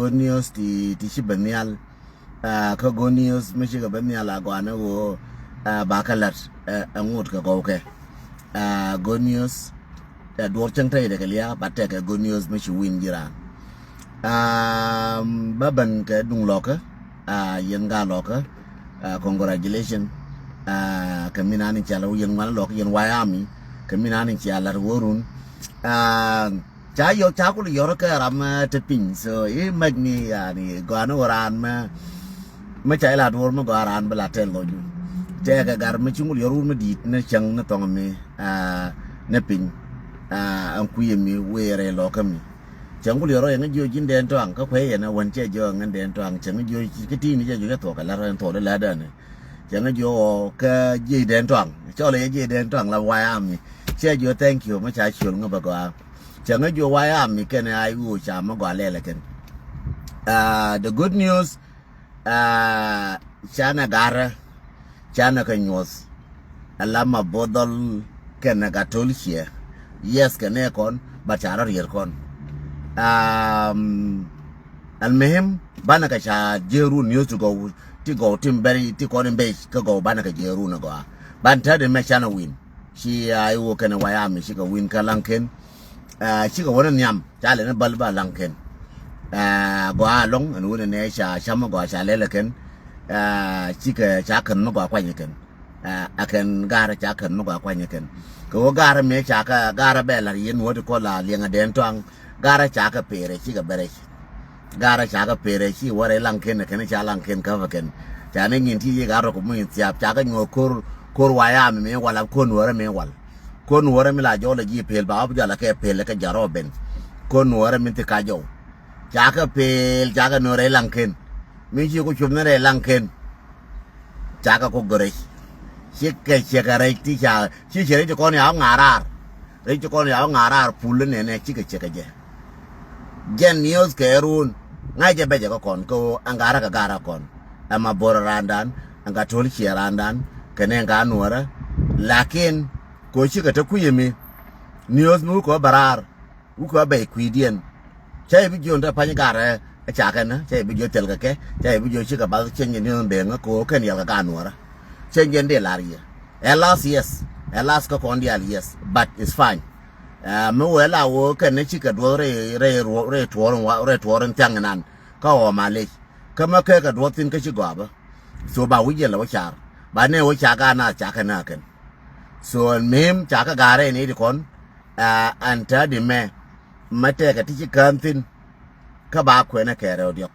Good news ti Shibanial, good news, Michigan Benial, Aguana, Bakalat, and Wood Kagoke. Good news, Dwarchan Trade, but take a good news, Michi win Jiran. Baban Dung Locker, Yenga Locker, congratulations, Kaminani Chalo, Yen Malok, Yen Wyoming, Kaminani Chala, Warun. Chayo chakul yoraka ram taping so it make me guano ran ma chaila door ma garan belatel loju tega gar ma chungul yoru ma dit na chang na tong me na ping an kuye mi were lokami changul yoro yang jo jin den tong ka kwe na wan che jo ngan den tong chang jo ki ti ni jo to ka la ran to la da ne chang jo ka ji den tong cho le ji den tong la wa am che jo thank you ma cha chul nga ba chẳng có vô ai am cái này ai u chả mà gọi là cái the good news chana gara chana cái news alama bodol cái này cái tool here yes cái này con bà chả ra riêng con almehem bana cái chả jeru news to go timberi to con base cái go bana cái jeru nó go ban thà để mà chana win si ai u cái này wai am si cái win kalanken chỉ có one nhầm trả lại nó bal ba lăng khen qua long anh uống này chăm qua trả lại là khen chỉ cái trả khen nó qua quay như khen khen gara trả khen nó qua quay như khen cái gara mấy trả cái gara bé là yên nuốt có là liền ở đen toang gara trả cái pere chỉ cái bere gara trả cái pere chỉ qua đây lăng khen là khen trả lăng khen cover khen trả nên nhìn thì gara cũng mình trả cái ngô cor waya mình mấy qua con nuốt mấy qua con nuora mi la jo la ji pel ba abja la ke pel la ka jaro ben kon nuora mi te ka jo ja ka pel ja ka nore lanken mi ji ko chum nore lanken ja ka ko gore che ka re ti ja chi che re ko ni a ngarar re ko ni a ngarar pul ne chi ke che ka je gen news ke run ngai je be je ko kon ko angara ka gara kon ama bor randan anga tol chi randan kene ga nuora lakin ko shi ka ta kuye me news mu ko barar u ko be kuidien chai bi jon da pani gare a cha kan na chai bi jo tel ka ke chai bi jo shi ka ba chen ni be nga ko kan ya ka nuora chen yen de la ri elas yes elas ka kon dia yes but it's fine mu wela wo kan ne shi ka do re toron tang nan ka o ma le kama ka ka do tin ka shi go ba so ba wi je la wa char ba ne wo cha ka na cha ka na kan so mem chaka gare ni di kon anta di me mate ka ti kantin ka ba kwe na kere odio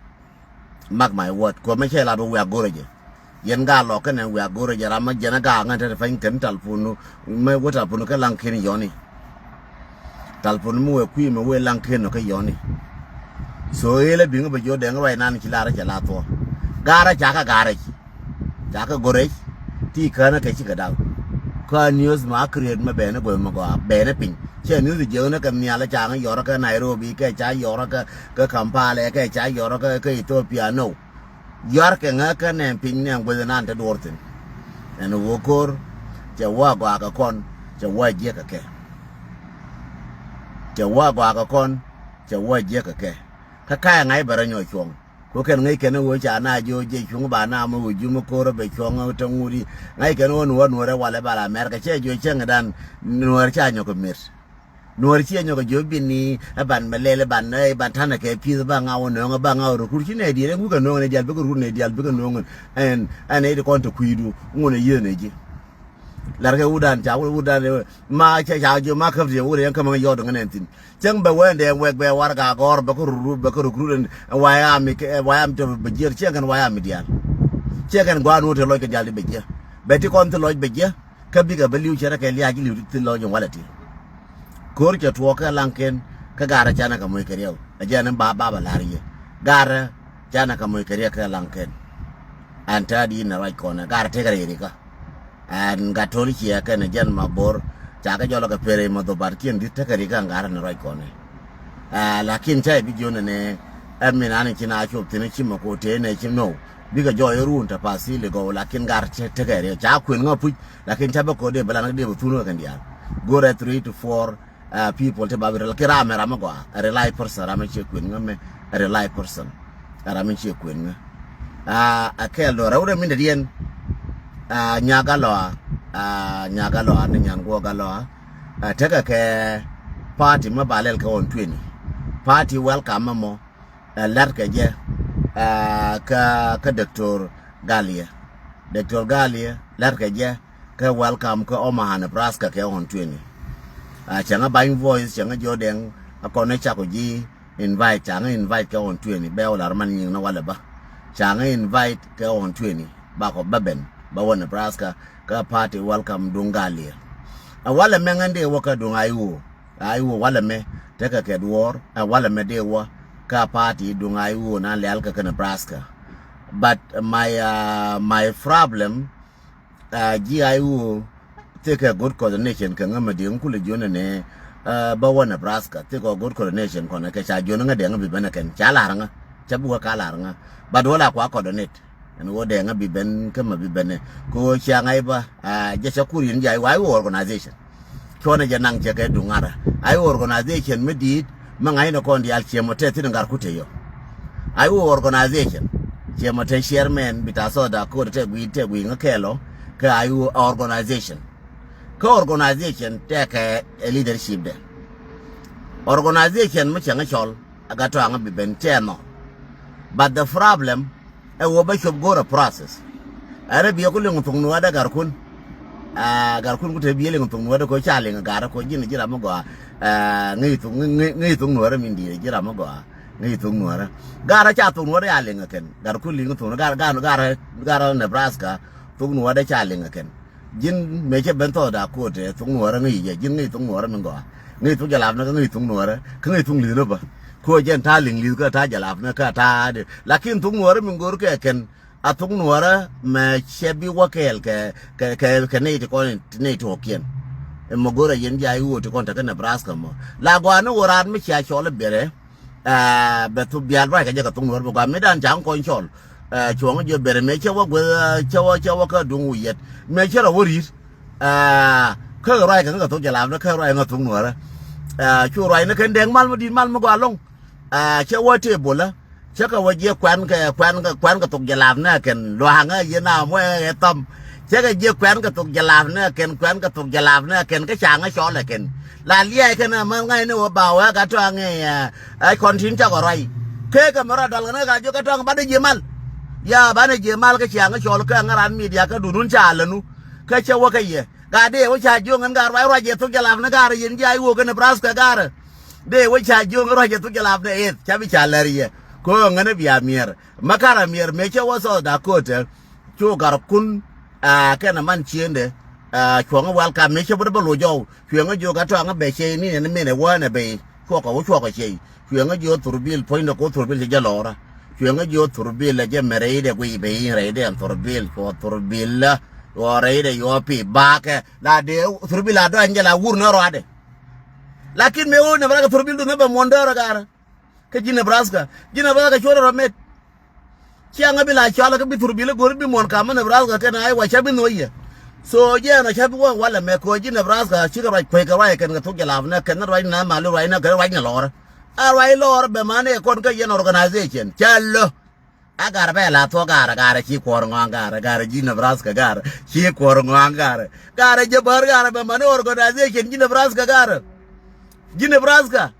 mark my word ko me chela do we agoroje yen ga lo ka ne we agoroje rama jena ga ngata fa ken talfunu me wota punu ka lankin yoni talfunu mu we kwi me we lankin no ka yoni so ele binga ba jo de ngwa nan ki lara jala to gara chaka gare chaka gore ti kana ka chi ka daw ka news ma create ma bene go ma go bene pin che news je na ka mi ala cha nga yoro ka Nairobi ka cha yoro ka Kampala ka cha yoro ka Ethiopia no yor ka nga ka ne pin ne go na ta dortin en wo kor che wa go ka kon che wa je ka ke che wa go ka kon che wa je ka ke ka ngai bara nyo chong ko ken ngai ken wo cha na jo je chung ba na mo ju mo ko be chong to nguri ngai ken wo no re wala bala America che jo chen dan no cha nyo ko mir no chi nyo ko jo bi ni ban melele ban nei ban tan ke pi ba nga wo no ba nga ro kur chi ne di re ku ka no ne dial be ko ru ne dial be ko no en e de kon to kuidu ngone ye ne ji lar ke udan cha udan ma cha jo ma kham je wo re ka ma yo do ngene tin chang ba wen de wek be war ga gor ba ko ru waya mi to be jer che kan waya mi dial che kan gwa no to lo ke jali be je be ti kon to lo be je ka bi ga beliu che ra ke liya ji liu ti lo jo wala ti kor ke to ka lanken ka gara chana ka moy keriyo a jana ba lariye gara chana ka moy keriyo ka lanken anta di na right corner gara te gare ri ka an ga tori ki ya kan jan mabor cha ka jolo ka pere mo do bar kien di te kari ka gara na right corner lakin chai bi jona ne amina ne kina chop tene chimo ko te ne chino biga jo yorun ta pasile go lakin gar te gare cha kuin ngapu lakin ta ba ko de bala na de tuno kan dia go re 3 to 4 people te babir kira mera magwa a rely person rame che queen ngame a rely person rame che queen a kelo rawre min dien nyaga lo ni nyan go galo teka ke party ma balel ka on 20 party welcome mo lar ke je ka Dr. Galia lar ke je ka welcome ka Omaha Nebraska ke on 20 changa buying voice changa jodeng akone chako ji invite changa invite ka on 20 be olar man yin na wala ba changa invite ka on 20 ba ko baben ba won Nebraska ka party welcome dungalia wala mengande waka dung ayu wala me teka ke duor wala me de wa ka party dung ayu na leal ka Nebraska but my problem GIU take a good coordination kan ngama de ngule jona ne ba wa Nebraska take a good coordination kona ka cha jona nga de ngabi bana kan chala ranga chabu ka la ranga but wala kwa coordinate and wo de ngabi ben kama bi bene ko cha ngai ba je cha kurin jai wa organization kona je nang je ka dungara ai organization medit mangai no kon di al chemo te tin ngar kuteyo ai organization chemo te chairman bitaso da ko te gwi ngakelo ka ai organization take a leadership there. Organization much young chol agato anga bi ben no. But the problem a woba should go a process. Arabi yokulung tung no ada garkun ku te bieling tung no ko chaling gara ko jina jira mo go ngi tung no ra min di jira mo go ngi tung no ra gara cha tung no ra ling ken garkun ling tung gara Nebraska tung no da chaling ken jin meche bento da ko te tung nuara ngi je jin ngi tung nuara ngo ngi tu jalap na ngi tung nuara ngi tung li no ba ko jen ta ling li ka ta jalap na ka ta de lakin tung nuara min gor ke ken a tung nuara me chebi wakel ke nei te ko nei to kien e mo gora yen ja yu te kon ta Nebraska mo la gwa no woran me cha chole bere betu bial ba ka je ka tung nuara ba me dan jang ko chol chuang jo bere me chewa chewa ka dung yet me chera woris ka rai ka to jala na ka rai nga tung nuara chu rai na ken deng mal ma gwa long chewa te bola chaka waje kwan ka to jala na ken lo hanga ye na mo e tam chaka je kwan ka to jala na ken kwan ka to jala na ken ka changa cho la ken la lie ken ma ngai ne wa ba wa ka to nge ai kontin cha ko rai ke ka mara dal na ka jo ka to ba de je mal ya bana je mal ka chianga chol ka ngaran media ka dunun chalanu ka chawa ka ye ga de wa cha jo ngan gar wa je to jalaf na gar yin ja wo ka Nebraska gar de wa cha jo ngan je to jalaf na et cha bi chalari ye ko ngane biya mier makara mier me cha wa so da ko te chu gar kun ka na man chiende chuanga wal ka me cha bo lo jo chuanga jo ka to nga be che ni ne me ne wa na be ko ka che chuanga jo turbil point ko turbil ja lora chuanga jo turbil je mereide gui be reide an turbil ko turbil o reide yo pi bake la de turbil ado angela wurno roade lakin me o ne braga turbil do ne ba mondoro gara ke jine Nebraska choro romet chianga bila chala ke bi turbil gor bi mon ka ma Nebraska ke na ai wa chabi no ye so je na chabi wa wala me ko jine Nebraska chi ka rai pe ka rai ken ga to gela na ken rai na malu rai na ga rai na lor Arai lor be mane kon ka yen organization challo agar be la to gara chi kor ngang gara ji Nebraska gara chi kor ngang gara je bar gara be mane organization ji Nebraska gara ji Nebraska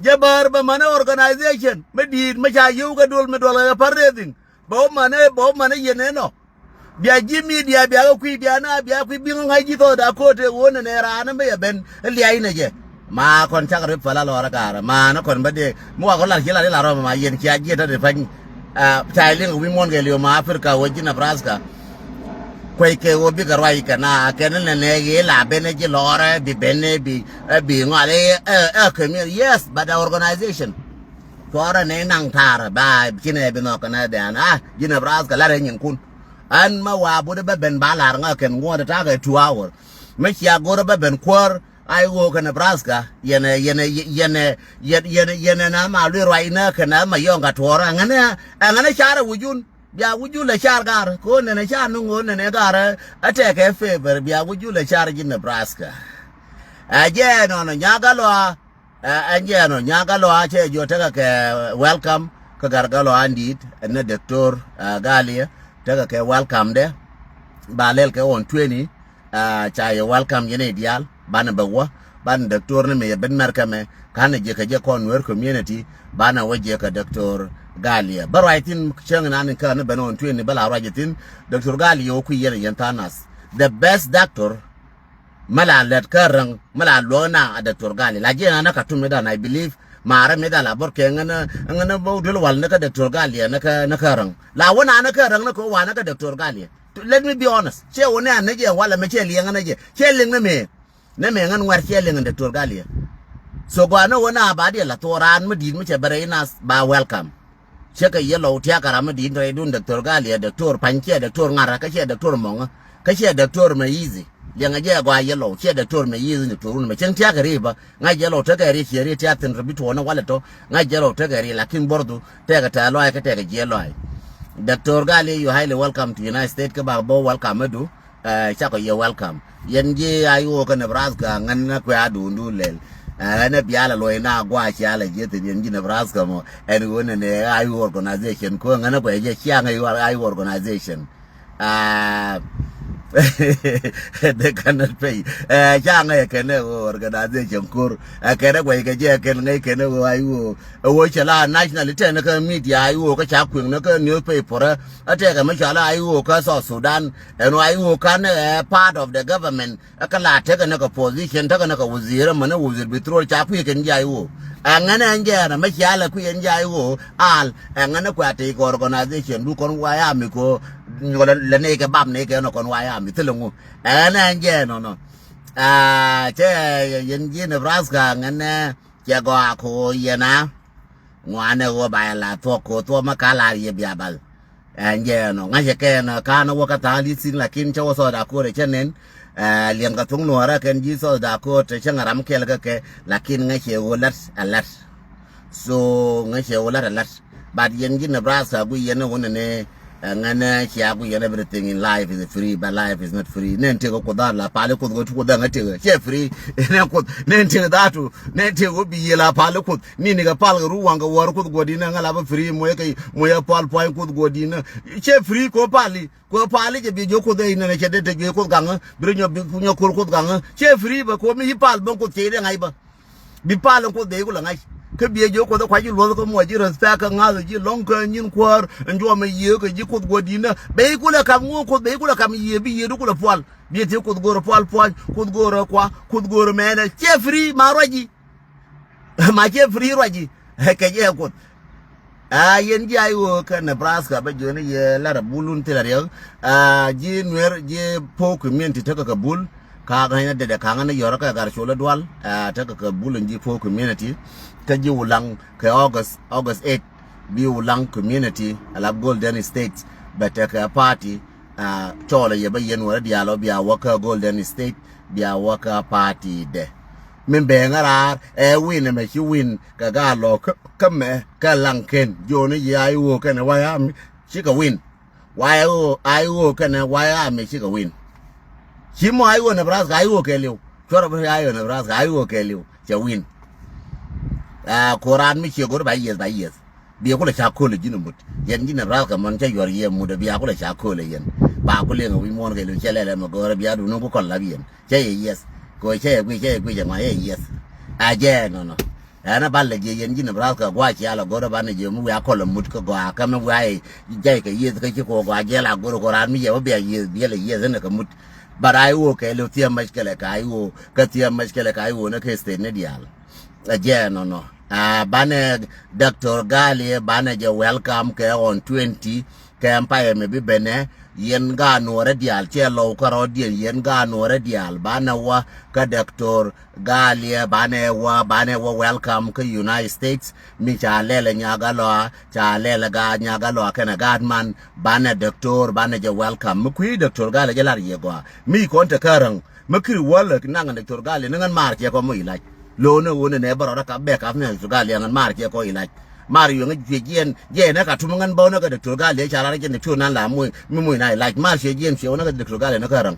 je bar be mane organization me di me cha yu ga dol me dol ga pareding bo mane yene no bia ji media bia ga kui bia na bia kui bi ngai ji to da ko te wona ne rana me ben liai ne je ma kon chak re pala lora gara ma no kon bade mo ko la hila la ro ma yen kia ji ta de fan chailing wi mon ge lio ma Africa wo ji Nebraska kwai ke wo bi garwai kana ken ne ge la bene ji lora bi bene bi ngale ke mi yes but the organization fora ne nang tar ba ji ne bi no kana da na ji Nebraska la re nyin kun an ma wa bu de ben ba la nga ken ngo ta ga 2 hours me chia go ba ben kwar ai wo ka Nebraska yene na ma lu rai na kana ma yonga tora ngane chara wujun bia wuju le char gar ko ne char no ne gar ate ke favor bia wuju le char ji Nebraska aje no nyagalo anje no nyagalo ache jotaka ke welcome ka gargalo andit na doctor galia taka ke welcome de balel ke on 20 cha ye welcome yene dial bana bawa ban doctor ne me ben markame kana je ka je conwer community bana waje ka doctor galia baraitin chang nan ka ne ben on 20 bala rajitin doctor galia ku yene yantanas the best doctor mala let karang mala lona doctor galia la je na ka tumeda I believe mara meda la bor ke ngana bo dul wal naka doctor galia naka rang la wona naka rang naka wa naka doctor galia let me be honest che wona na je wala me che lianga na je che ling na me ngan war che ling doctor galia so go na wona ba de la toran me din me che bare na ba welcome che ka yellow tia kara me din re dun doctor galia doctor panche doctor ngara ka che doctor monga ka che doctor me easy yang aja gua yellow che doctor me yizi ni turun me chen tia gari ba ngai yellow ta gari che tia tin rabito na wala to ngai yellow ta gari lakin bordu te ga ta loy ka te ga yellow doctor gali you highly welcome to United States ka ba bo welcome do cha ko you welcome yen je ayu ka Nebraska ngan na kwa du ndu lel na biala loy na gwa cha la je te yen ji Nebraska mo en wona ne ayu organization ko ngana ko je cha ngai ayu organization they cannot pay chang ai cái này organization kur cái đó quay cái gì cái này cái này ai wo chala national ten cái media ai wo cái cha quyên nó cái newspaper ở đây cái mấy chala ai wo cái South Sudan and ai wo cái part of the government cái là thế cái nó cái position thế cái nó cái wazir mà nó wazir petrol cha quyên cái gì ai wo ngana anje na mấy chala quyên gì ai wo al ngana kwa te organization du kon wa ya mi ko le ne cái bam ne cái nó kon wa ya mi telungu ana nje no che yen ji Nebraska ngane che go ko yena ngwane go ba la to ko to makala ye bia bal nje no ngaje ke na kana wo ka tali sin lakin che wo so da ko re chenen liang ka tung no ra ken ji so da ko te chang ram ke la ke lakin ngache wo lat alat so ngache wo lat alat but yen ji Nebraska gu yena wona ne ngana chia ku yena everything in life is free but life is not free nente ko da la pale ko go tu da ngate che free ne ko nente da tu nente go bi la pale ko ni ga pal ru wanga wor ko go dina ngala ba free mo kai mo ya pal point ko go dina che free ko pali je bi jo ko de ina che de ge ko gang bi nyo ko gang che free ba ko mi pal bon ko che de ngai ba bi pal ko de ko la ngai ke bie jo ko da kwa ji lo ko mo ji respect ka nga ji long ka nyin kwar njo me ye ko ji ko go dina be ko la kam ngo ko be ko la kam ye bi ye du ko la pol bi te ko go pol ko go ro kwa ko go ro me na che free ma roji ma che free roji ke je ko yen ji ayo ka Nebraska ba jo ne ye la ra bulun te la re ji nwer ji po community ta ka bul ka ga ne de ka ga ne yoro ka gar chola dwal ta ka bulun ji po community ta ji wulang ka August 8 bi wulang community alab Golden State bata ka party chola ye ba yen wala dialo bi awaka Golden State bi awaka party de min be ngara win me chi win ka ga lo ka me ka lanken jo ne ya wo ka ne wa ya mi chi ka win wa ai wo ka ne wa ya mi chi ka win chi mo ai wo Nebraska ai wo ke liu chora ba ai wo Nebraska ai wo ke liu che win koran mi che gor ba yes bi ko la cha ko le jinu mut yen jina ra ka man cha yor ye mu de bi ko la cha ko le yen ba ko le ngi mo ke le che le ma gor bi adu no ko la bi yen che yes ko che ja ma yes aje no ana balle je yen jina ra ka gwa cha la gor ba ne je mu ya ko la mut ko gwa ka me wa je ke yes ka chi ko gwa je la gor koran mi ye ba yes bi le yes ne ka mut barai wo ke le tia mashkele ka ai wo ka tia mashkele ka ai wo na ke state ne dial aje no bane Dr. Gali bane je welcome ke on 20 ke empire me bi bene yen ga no radial che lo ka rodial yen ga no radial bane wa ka Dr. Gali bane wa welcome ke United States mi cha lele nyaga lo cha lele ga nyaga lo kana gadman bane doctor bane je welcome mu ku Dr. Gali je lar ye go mi kon te karang makri wala nang Dr. Gali ngan mar che ko mu ilai lo ne wona ne baro ka be ka ne su gali ngan mar ke ko ilaj mar yo ngi jen je na ka tumu ngan bo na ka Dr. Gali cha ra ke ne tu nan la mu na ilaj mar che jen che ona ka Dr. Gali na ka rang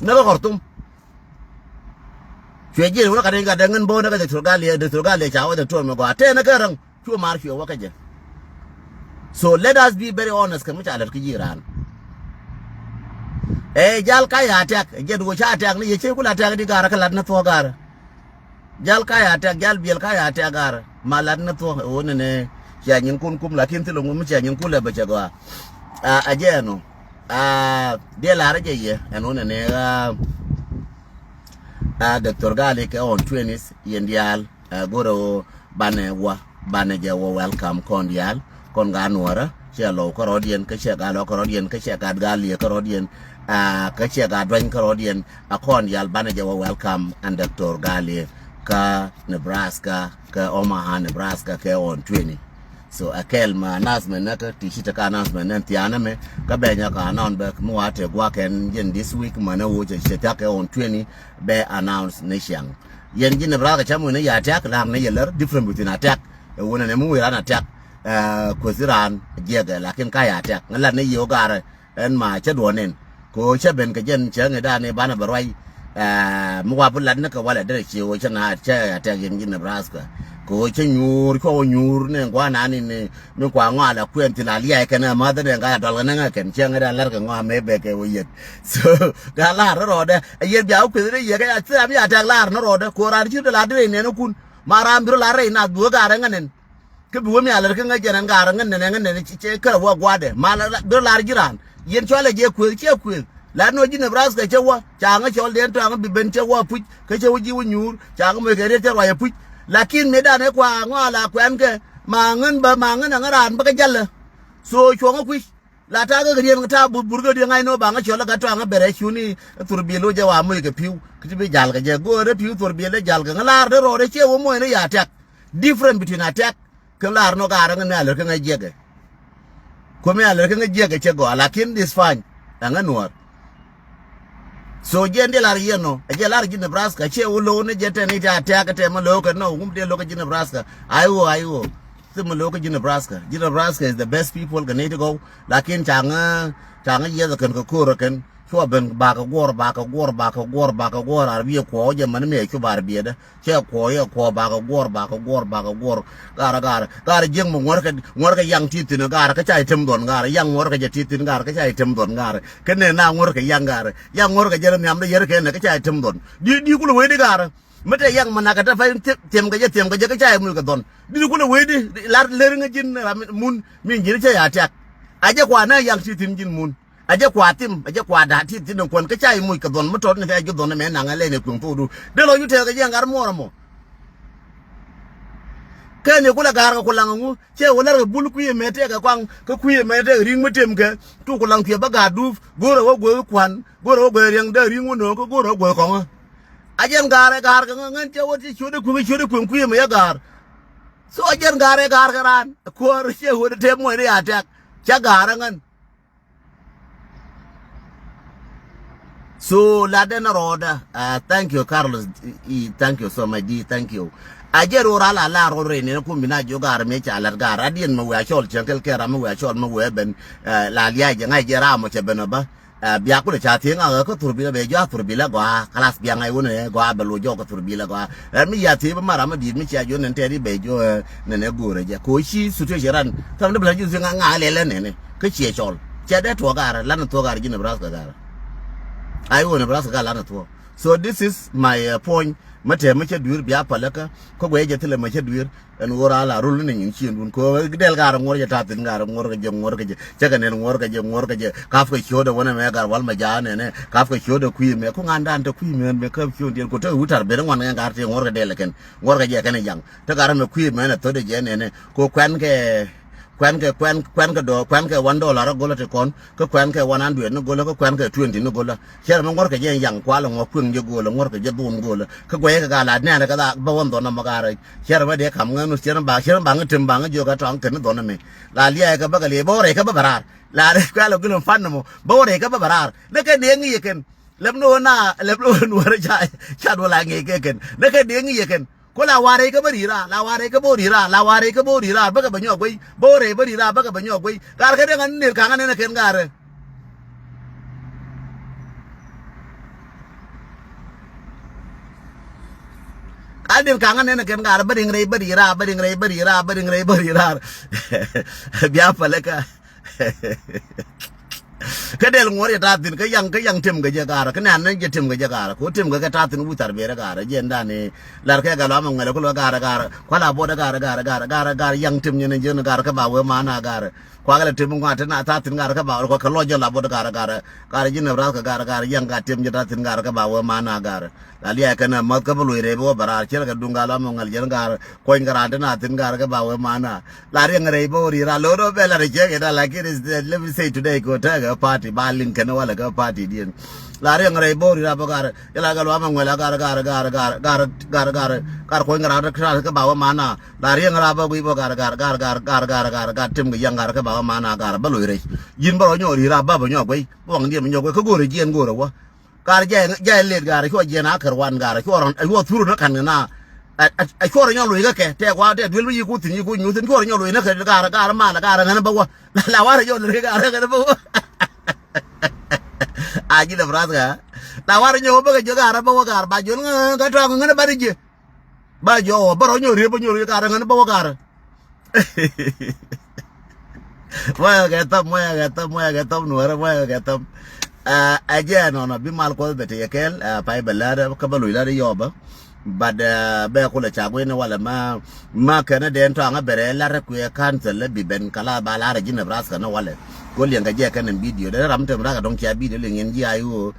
na ka hortum chuyện gì nó cái cái ngân bô nó cái được ga lìa cháu được trôn mà qua thế nó cái răng chua mar phiêu quá cái gì so let us be very honest cái mới trả lời cái gì ran jal kai attack je du cha attack ni che kula attack di gara kala na to gara jal kai attack jal biel kai attack gara malat na to wona ne ya nyin kun kum lakin tilo ngum cha nyin kula ba cha go aje no de la raje ye anona ne Dr. Gali ke on 20s yendial goro bane je wo welcome kondial kon ga nuara che lo ko rodien ke che ga lo ko rodien ke che ga gali ko rodien ke che ga dwen ko rodien kondial bane je wo welcome and Dr. Gali ka Nebraska ka Omaha Nebraska ke on 20 so akel ma announcement na ka tishita ka announcement nan tiana me ka benya ka announce be mo ate gwa ken yen this week mana wo je shita ka on 20 be announce nation yen gin Nebraska chamu ne ya attack la ne yeler different between attack wona ne mu ran attack ko siran jega lakin ka ya attack ngala ne yo gare en ma cha do nen ko cha ben ka jen cha ne da ne bana barwai mu wa bulan ne ka wala da ce wo cha na cha attack yen gin Nebraska ko che nyur ko nyur ne kwa nani ne me kwa nga la kwenti la lia ke na ma da nga dol nga ken che nga lar ka nga me be ke wo yet so ga la ro de ye bia ku re ye ga ta mi ata la no ro de ko ra ji de la de ne no kun ma ram biro la re na du ga ra nga nen ke bu mi ala ka nga je nan ga ra nga ne che ka wa gwa de ma la do la ji ran yen cho la je ku che ku la no ji Nebraska che wa cha nga chol den to nga bi ben che wa pu ke che wo ji wo nyur cha nga me ke re che wa ye pu lakin medan e kwa ngala kwen ke mangen ba mangen ngaran ba jalla so chonga kwi la ta ga rien ta burgo de ngai no ba nga chola ga to nga bere chuni turbilo je wa mu ke piu kiti jal ga je go re piu turbilo jal ga ngala de ro de che wo mo ne ya attack different between attack ke lar no ga ra nga le ke nga je ga ko me ale ke nga je ga che go lakin this fine nga nuor so jende lar yeno je lar gi Nebraska che ulo ne jete ni ta attack te ma lo ka no de lo ka gi Nebraska ayo sim lo ka gi Nebraska is the best people ga need to go lakin changa ye da kan ko ro kan so ben ba ka gor ar bi ko je man me ku bar bi da che ko ye ko ba ka gor gara jeng mo ngor ka yang ti tin gara ka chai tem don gara yang ngor ka je ti tin gara ka chai tem don gara ken ne na ngor ka yang ngor ka je nyam da yer ken ka chai tem don di ku lo we di gara mate yang mana ka ta fa tem ka je ka chai mu ka don di ku lo we di lar ler nga jin mun min jin che ya tak aje kwa na yang ti tin jin mun aje kwa tim aje kwa da ti tin kon ka chai mu ka don mo to ne fa ju don me na nga le ne kun fu du de lo yu te ka je ngar mo kene kula gar ko langu che wala bul ku yemete ka kwang ka ku yemete ring mutem ke tu ko lang pie baga du goro wo go kwan goro go ring da ring no ko goro go ko ajen gar ka ngan che wo ti chude ku yeme ya gar so ajen gar garan ko che wo de mo ne attack cha gar ngan so la den roda thank you Carlos thank you so much thank you ajero rala la ro re ne ko mina jogar me cha lar gar adien ma wa chol chenkel ke ram wa chol ma we ben la lia je ngai je ra mo che ben ba bia ku le cha thing ko tur bi be jo tur bi la gwa class bia ngai wona gwa be lo jo ko tur bi la gwa mi ya thi ma ra ma di mi cha jo ne te ri be jo ne go re je ko shi su te ran tam de bla ju nga le ne ke che chol che de to gar la no to gar ji Nebraska gar ai wo Nebraska la no to so this is my point mate mache duir bia palaka ko gwe je tele mache duir en wora la rul ne nyin chin dun ko del gar ngor je tatin gar ngor ga je chaga ne ngor ga je kaf ko shoda wona me gar wal ma jane ne kaf ko shoda kuyi me ko nganda ante kuyi me ka fio del ko to utar be ngwan ngar te ngor ga del ken ngor ga je ken yang to gar me kuyi me ne to de je ne ko kwan ke $1 gola te kon ko kwan ke 100 no gola ko kwan ke 20 no gola cher ma ngor ke je yang kwa lo ngopung je gola ngor ke je dun gola ko gwe ka la ne ka da ba won do na magare cher ba de kam nganu cher ba ngtim ba jo ka tong ken do na me la lia ka ba ka le bo re ka ba barar la re ka lo gulum fan mo bo re ka ba barar ne ke de ngi ken lem no re cha do la ngi ke ken ne ke de ngi ken ko la ware ka barira ba ka banyo goi bore barira ba ka banyo goi gar ka de ngan ne ka ngan ne ken gar adin kangan ne ken gar bading rei badira biya palaka kadel ngori tatin ka yang tim ga jagara kana nan je tim ga jagara ko tim ga tatin wutar be gara je ndane lar ka ga lamon ngale ko gara kwala boda gara yang tim ne je gara ka ba we mana gara kwa ga tim ngwa na tatin gara ka ba ko ka lojo la boda gara je ne bra ka gara yang ga tim je tatin gara ka ba we mana gara lali ya kana mat ka bulu re bo bara cher ga dunga lamon ngal je gara ko ngara na tin gara ka ba we mana lari ngare bo ri ra lo do be la re je ga like it is let me say today go ta party balin kana wala ka party din lari ngare bo ri ra ba gara ila ga lo ma ngala gara ko ngara ka ba we mana lari ngara ba gu bo gara tim ga yang gara ka ba we mana gara ba lo re yin ba nyo ri ra ba nyo gwe bo ngi nyo gwe ko go re jien go ro wa gara je le gara ko je na karwan gara ko ron wo turu na kan na ai ko ron lo ga ke te kwa te dul yi ku tin yi ku nyu tin ko ron lo na ka gara ma na gara na ba wa la wa re yo le gara ga ba wa aji da braga la wa nyo ba ga gara ba wa gara ba jo ga to ga na ba ri je ba jo ba ron yo ri gara na ba wa gara moya ga tam no ra moya ga tam aja no bimal ko bete yekel pai belada ka balu ila yoba bad be ko la chagwe na wala ma kana den to anga bere la re ku kan tele bi ben kala bala ra jina braska na wala ko li nga je kan video da ram tem ra don kya video le ngen ji ayu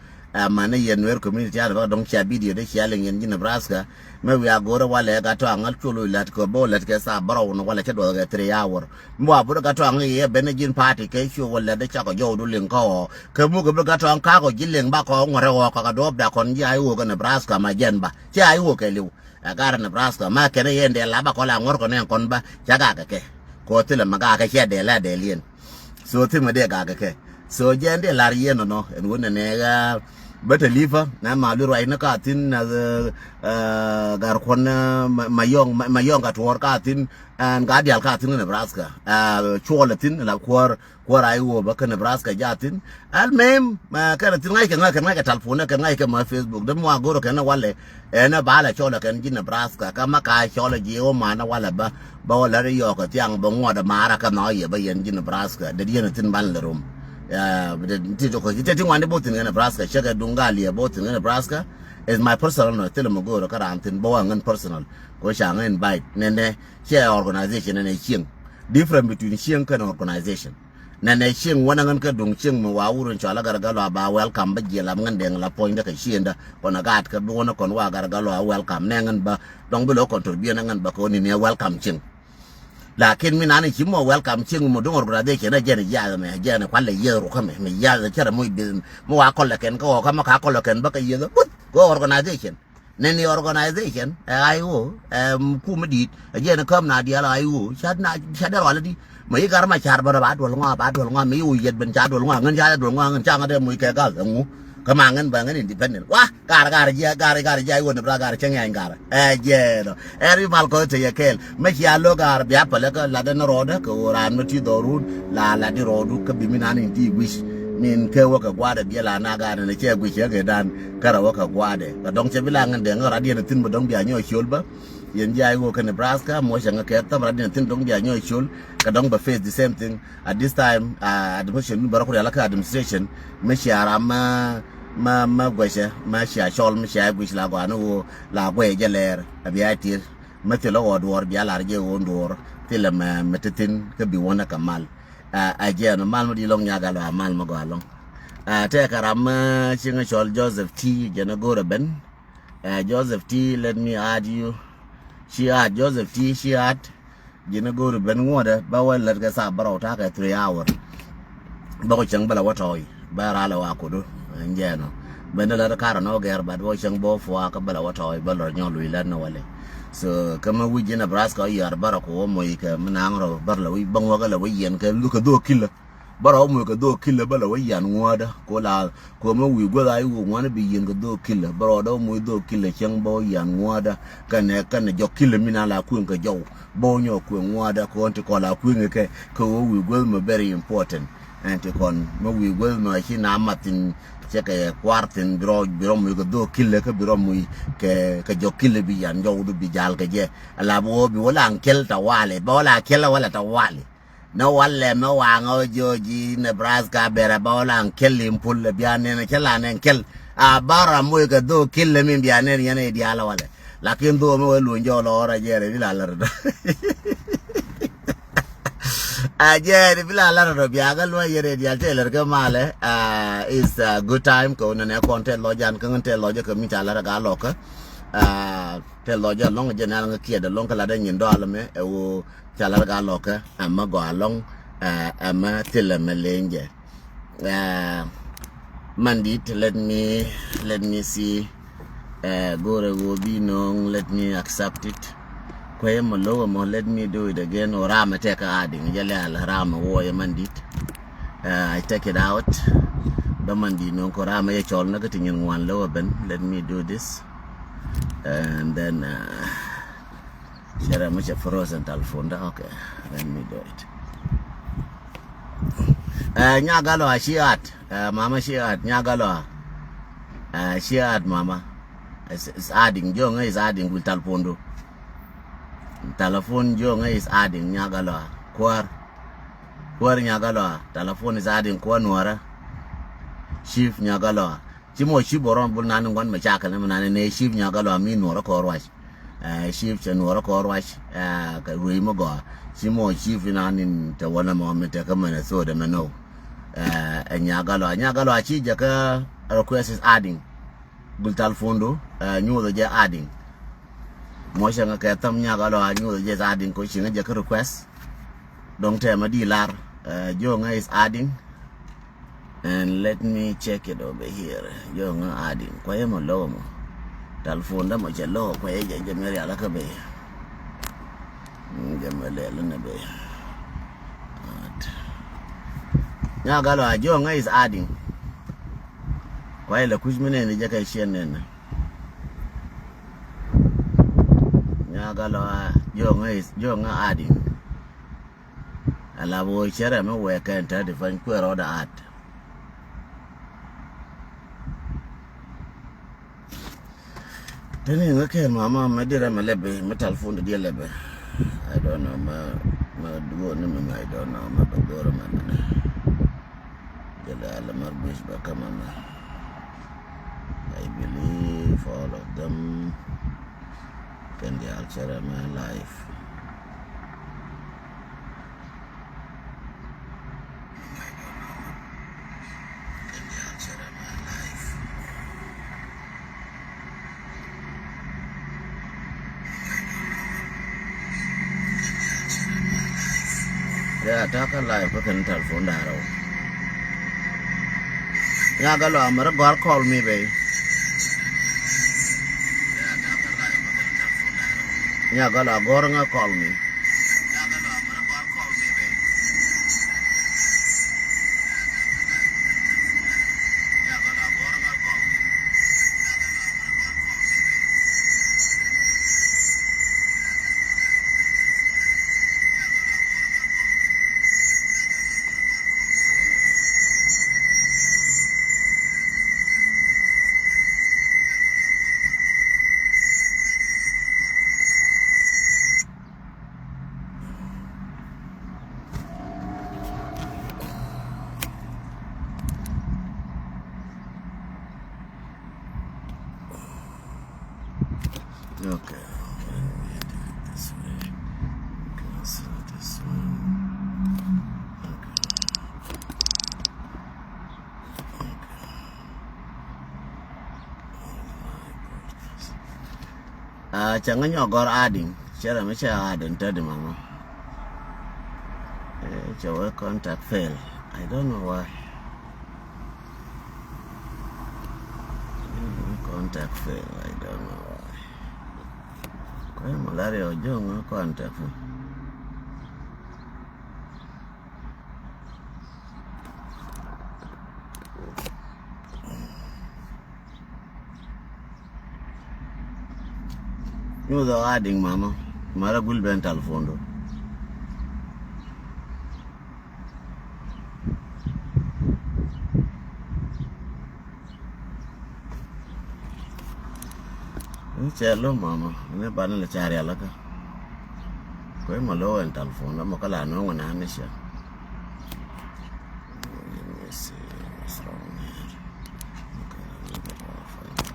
mana yen wer community ara don kya video de kya le ngen jina braska me wi agora wala ga to anga chulo lat ko bo lat ke sa baro no wala ke do ga 3 hour mo abu ga to anga ye benejin party ke shu wala de cha ko yo du len ko ke mu ga to anga ko jileng ba ko ngore wo ka do da kon ji ayu ga Nebraska ma jen ba ti ayu ke liu agara Nebraska ma ke ne yende la ba ko la ngor ko ne kon ba ja ga ke ko tile ma ga ke de la de lien so ti ma de ga ke so jende la yen no en wona ne ga bata lifa na malu rai na ka tin na gar kon mayong ka tor ka tin an ga dial ka tin Nebraska chola tin la kwar ai wo ba ka Nebraska jatin al mem ma ka tin ngai ka telefon ka ngai ka ma Facebook da mo agoro kana wale na bala chola kan ji Nebraska ka ma ka chola ji o ma na wala ba wala ri yo ka tiang ba ngoda mara ka no ye ba yen ji Nebraska da yen tin ban la rum tito ko titi wande botin in Nebraska shaka dungali botin in Nebraska is my personal no tell mo go ka rantin bo ngan personal ko shanga invite nene share organization nene ching different between ching and organization nene ching wana ngan ka dung ching mo wa urun chala gargalo ba welcome ba jela ngan deng la point ka shienda ona gat ka bo na kon wa gargalo welcome nengan ba dong bilo contribute ngan ba ko ni welcome ching lakin mi nani chimo welcome ching mo dong organization na jene ya me jene kwale yero ka me ya da chara mo bin mo wa kolla ken ko ka ma ka kolla ken ba ka yedo go organization neni organization ayo ku medit jene kam na dia la ayo shada wala di mo yi gar ma char ba dol nga mi u yet ben cha dol nga ngan ja dol nga ngan cha ngade mo ke gal ngu kamangan bangan independent wah gar ja wona bra gar changa gar je no eri mal ko te yekel me ya lo gar bia pale ka la den roda ko ran mati dorun la di rodu ka biminani di wish min ke wa ka gwada bia la na gar ne che gwi che ga dan kara wa ka gwade ka dong che bilangan de ngara di tin bo dong bia nyo chul ba yen jai wo ka Nebraska mo changa ke tam ra di tin dong bia nyo chul ka dong ba face the same thing at this time administration barakuri ala ka administration me shara ma gwese ma sha shol ma sha gwis la gwa no la gwe jeler abia tir ma te lo odor bia la je ondor tele ma metetin ke bi wona kamal a je no mal mo di long nyaga lo mal mo go long te karam chinga shol Joseph T jena go ben Joseph T let me add you she add Joseph T she add jena go ben ngoda ba wala ga sa baro ta ka 3 hour ba ko chang bala watoy ba ra la wa ko do njeno benda la kara no ger bad wo chang bo fo ka bala wato ba lor nyo lui la no wale so kama wi jina Nebraska yar barako mo yika manangro barla wi bangwa gala wi yen ka lu ka do killa baro mo ka do killa bala wi yan ngoda ko la ko mo wi go la yu ngwana bi yen ka do killa baro do mo do killa chang bo yan ngoda kan jo killa mina la ku ka jo bo nyo ku ngoda ko onti ko la ku ke ko wi go mo very important and to con we will no shi na matin check a quartin biro mu go do kille ka biro mu ke jo kille bi yan jo du bi jal ka je ala bo bi wala ankel ta wale ba wala kella wala ta wale no wale no wango joji Nebraska bera ba wala ankel impul bi anen kella nen kel a bara mu go do kille min bi anen yana di ala wale lakin do mo lu njo lo ora jere bi la la aje bila la ro biaga lo yere dia teler ke male is a good time ko ne content lo jan kan te lo je ke mi tala ga lo ka te lo ja long je na nga kia de long kala de nyin do ala me e wo tala ga lo ka amma go along amma tele melenje mandit let me see go be no let me accept it let me do it again or Rama take a adding Yale Rama war mandit. I take it out. The mandi no Korama chol negating in one lower ben. Let me do this. And then share much of frozen talfunda. Okay, let me do it. Nyagalo shiat, Mama shiat, Nyagalo shiat Mama. It's adding, Jong is adding with talpondo. Telephone Jong is adding Nyagaloa. Kwar Nyagaloa. Telephone is adding Kwanwara. Chief Nyagaloa. Chimo Shiboron Bunan one Machaka and Chief Nyagaloa mean Nora Korwash. Chief and Nora Korwash. Ruimogo. Chimo Chief in the one moment take a minute so them know. And Nyagaloa Chijaka request is adding. Bultal Fondo, new the adding. Motion a catam Nyagalo, I knew just adding coaching a request. Don't tell my dealer. Jonga is adding. And let me check it over here. Jonga adding. Quayamo lomo. Talfonda much a low, quay Jamaria Lakabe. Jamalanabe. Nyagalo, Jonga is adding. Quay la Kuzman and the Jacashian. Nyagalo Jonga adding. Alabo Cherame work and try to find queer order art. Then okay, Mama, my dear Malebe, metal phone, the dear lebe. I don't know, my duo, I don't know, my Bagora man. The Alamar Bush Bakamana. I believe all of them can be alter my life. Yeah, talk a live, we can telephone that out. Yeah, go on, but God call me, babe. Yeah, go on, go call me. Okay, let me do it this way. Cancel this one. Okay. Changan yo gor adding. Share me share adding tadi mama. Your contact fail. I don't know why. Contact fail. I don't know why. Malaria or Jong contact. You the adding mama. Mara will be telephone. Cello mama, ne bana le cari alaka. Koi malo en telephone, ma kala no ngana hanisha. Let me see what's wrong here. Okay, let me find out.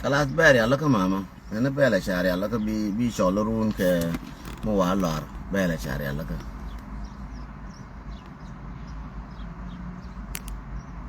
Alas beri alaka mama, ene bela cari alaka bi cholarun ke mo wa lor bela cari alaka.